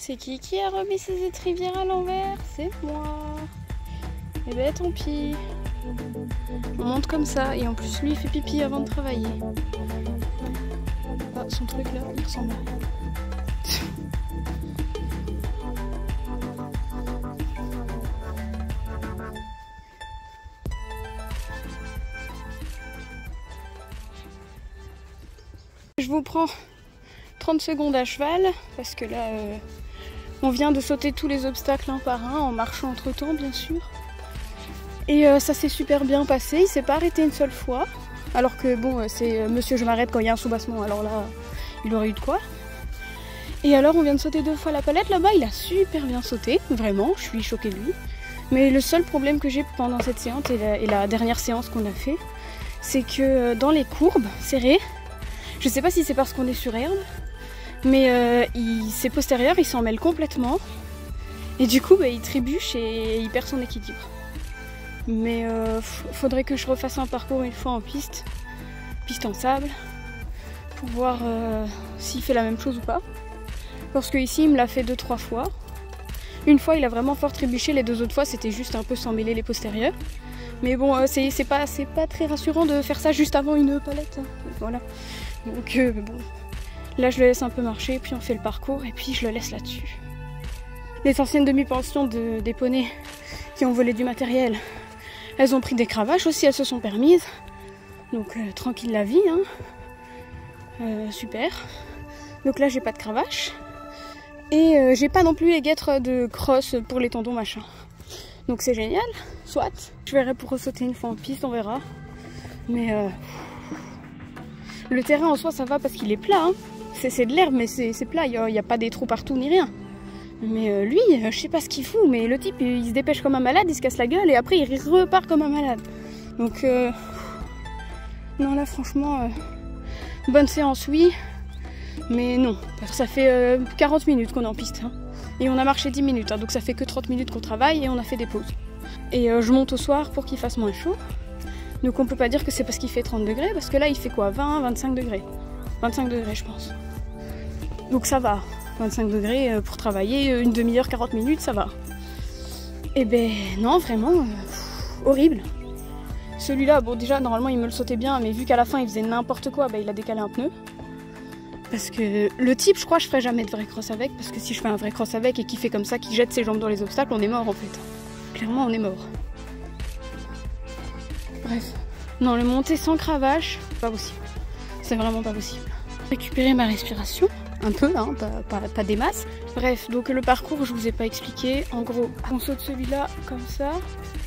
C'est qui a remis ses étrivières à l'envers? C'est moi. Eh ben tant pis. On monte comme ça et en plus lui il fait pipi avant de travailler. Ah, son truc là, il ressemble. Je vous prends 30 secondes à cheval parce que là on vient de sauter tous les obstacles un par un en marchant entre temps bien sûr. Et ça s'est super bien passé, il s'est pas arrêté une seule fois. Alors que bon c'est monsieur je m'arrête quand il y a un soubassement, alors là il aurait eu de quoi. Et alors on vient de sauter 2 fois la palette là-bas, il a super bien sauté, vraiment, je suis choquée de lui. Mais le seul problème que j'ai pendant cette séance et la dernière séance qu'on a fait, c'est que dans les courbes serrées, je sais pas si c'est parce qu'on est sur herbe, mais ses postérieurs il s'en mêle complètement. Et du coup bah, il trébuche et il perd son équilibre. Mais faudrait que je refasse un parcours une fois en piste en sable, pour voir s'il fait la même chose ou pas. Parce que ici il me l'a fait 2-3 fois. Une fois il a vraiment fort trébuché, les 2 autres fois c'était juste un peu sans mêler les postérieurs. Mais bon c'est pas très rassurant de faire ça juste avant une palette. Hein. Voilà. Donc bon, là je le laisse un peu marcher, puis on fait le parcours et puis je le laisse là-dessus. Les anciennes demi-pensions des poneys qui ont volé du matériel, elles ont pris des cravaches aussi, elles se sont permises. Donc tranquille la vie, hein. Super. Donc là j'ai pas de cravache. Et j'ai pas non plus les guêtres de crosse pour les tendons machin. Donc c'est génial, soit. Je verrai pour sauter une fois en piste, on verra. Mais le terrain en soi ça va parce qu'il est plat. Hein. C'est de l'herbe mais c'est plat, il n'y a pas des trous partout ni rien. Mais lui, je sais pas ce qu'il fout, mais le type il se dépêche comme un malade, il se casse la gueule et après il repart comme un malade. Donc non là franchement, bonne séance oui, mais non, parce que ça fait 40 minutes qu'on est en piste. Hein. Et on a marché 10 minutes, hein, donc ça fait que 30 minutes qu'on travaille et on a fait des pauses. Et je monte au soir pour qu'il fasse moins chaud. Donc on peut pas dire que c'est parce qu'il fait 30 degrés, parce que là il fait quoi, 20-25 degrés. 25 degrés je pense. Donc ça va. 25 degrés pour travailler, une demi-heure, 40 minutes, ça va. Et ben non, vraiment, horrible. Celui-là, bon déjà, normalement il me le sautait bien, mais vu qu'à la fin il faisait n'importe quoi, ben, il a décalé un pneu. Parce que le type, je crois, je ferai jamais de vrai cross avec, parce que si je fais un vrai cross avec et qu'il fait comme ça, qu'il jette ses jambes dans les obstacles, on est mort en fait. Clairement, on est mort. Bref. Non, le monter sans cravache, pas possible. C'est vraiment pas possible. Récupérer ma respiration. Un peu, hein, pas des masses. Bref, donc le parcours, je vous ai pas expliqué. En gros, on saute celui-là comme ça.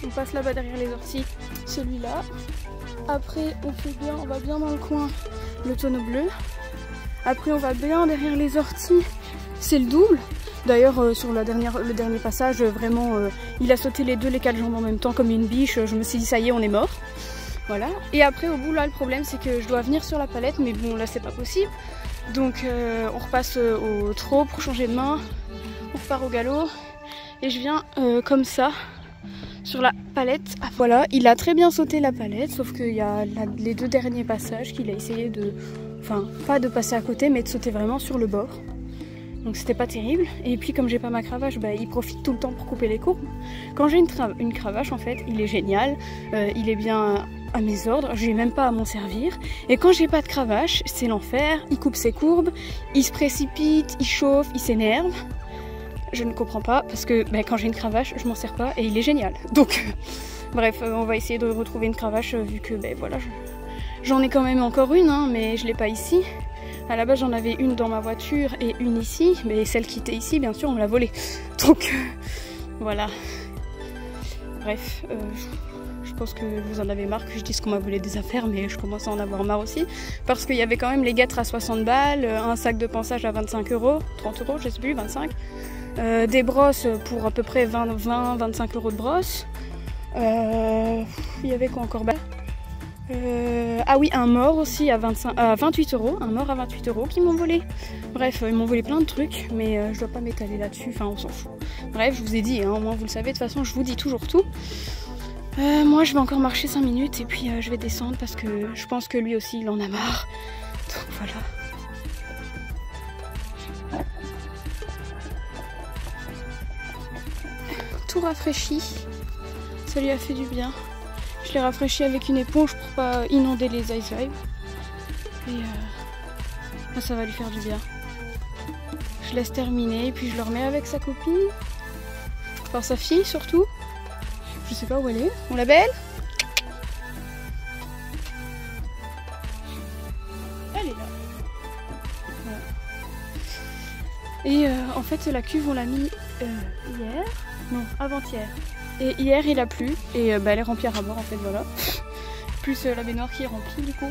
On passe là-bas derrière les orties, celui-là. Après, on va bien dans le coin, le tonneau bleu. Après, on va bien derrière les orties, c'est le double. D'ailleurs, sur le dernier passage, vraiment, il a sauté les 4 jambes en même temps comme une biche. Je me suis dit, ça y est, on est mort. Voilà. Et après, au bout, là, le problème, c'est que je dois venir sur la palette, mais bon, là, c'est pas possible. Donc on repasse au trot pour changer de main, on repart au galop et je viens comme ça sur la palette. Ah, voilà, il a très bien sauté la palette, sauf qu'il y a les 2 derniers passages qu'il a essayé de, enfin pas de passer à côté mais de sauter vraiment sur le bord. Donc c'était pas terrible. Et puis comme j'ai pas ma cravache, bah, il profite tout le temps pour couper les courbes. Quand j'ai une cravache en fait, il est génial, il est bien à mes ordres, j'ai même pas à m'en servir. Et quand j'ai pas de cravache, c'est l'enfer, il coupe ses courbes, il se précipite, il chauffe, il s'énerve. Je ne comprends pas parce que bah, quand j'ai une cravache, je m'en sers pas et il est génial. Donc bref, on va essayer de retrouver une cravache vu que bah, voilà, j'en ai quand même encore une, hein, mais je l'ai pas ici. À la base j'en avais une dans ma voiture et une ici, mais celle qui était ici bien sûr on me l'a volée. Donc voilà. Bref, je pense que vous en avez marre que je dise qu'on m'a volé des affaires, mais je commence à en avoir marre aussi. Parce qu'il y avait quand même les guêtres à 60 balles, un sac de pansage à 25 €, 30 €, je sais plus, 25. Des brosses pour à peu près 20-25 € de brosse. Il y avait quoi encore? Ah oui, un mort aussi à 28 €, un mort à 28 € qui m'ont volé. Bref, ils m'ont volé plein de trucs, mais je dois pas m'étaler là-dessus, enfin on s'en fout. Bref, je vous ai dit, hein, au moins vous le savez, de toute façon je vous dis toujours tout. Moi je vais encore marcher 5 minutes et puis je vais descendre parce que je pense que lui aussi il en a marre. Donc voilà. tout rafraîchi. Ça lui a fait du bien. Je l'ai rafraîchi avec une éponge pour pas inonder les ice vibe. Et ça va lui faire du bien. Je laisse terminer et puis je le remets avec sa copine. Enfin sa fille surtout. Je sais pas où elle est. On la belle? Elle est là. Voilà. Et en fait la cuve on l'a mis hier. Non, avant-hier. Et hier il a plu et elle est remplie à bord en fait, voilà. Plus la baignoire qui est remplie du coup.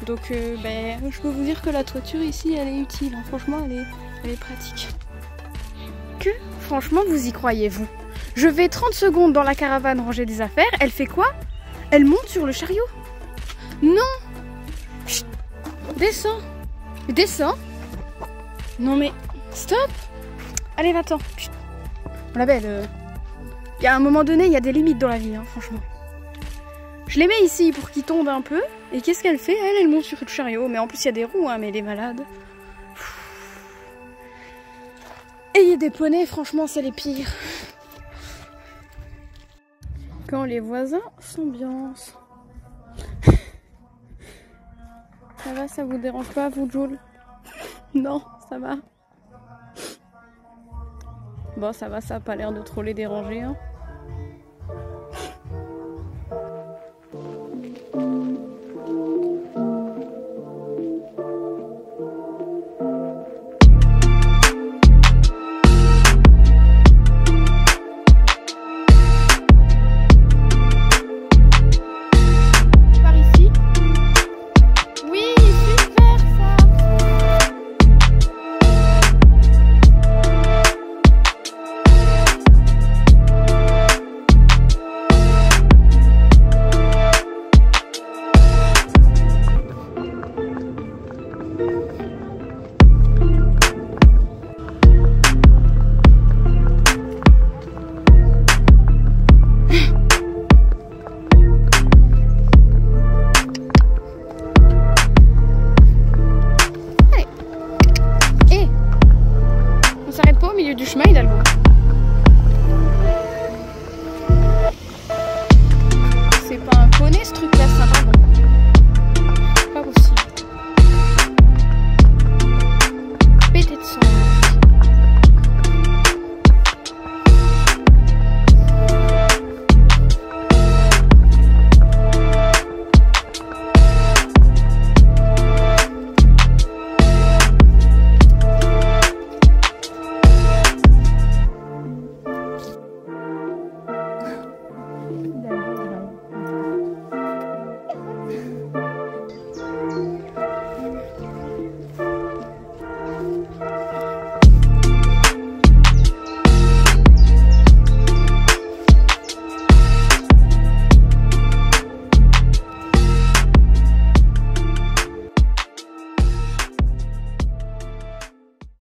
Donc je peux vous dire que la toiture ici elle est utile, hein. Franchement elle est pratique. Que franchement vous y croyez vous? Je vais 30 secondes dans la caravane ranger des affaires, elle fait quoi? Elle monte sur le chariot? Non! Chut. Descends! Descends! Non mais stop! Allez va-t'en! La belle, il y a un moment donné, il y a des limites dans la vie, hein, franchement. Je les mets ici pour qu'ils tombent un peu. Et qu'est-ce qu'elle fait? Elle monte sur le chariot. Mais en plus, il y a des roues, hein, mais elle est malade. Et il y a des poneys, franchement, c'est les pires. Quand les voisins s'ambiancent. Ça va, ça vous dérange pas, vous, Jules? Non, ça va. Bon, ça va, ça a pas l'air de trop les déranger, hein. Du chemin Hidalgo.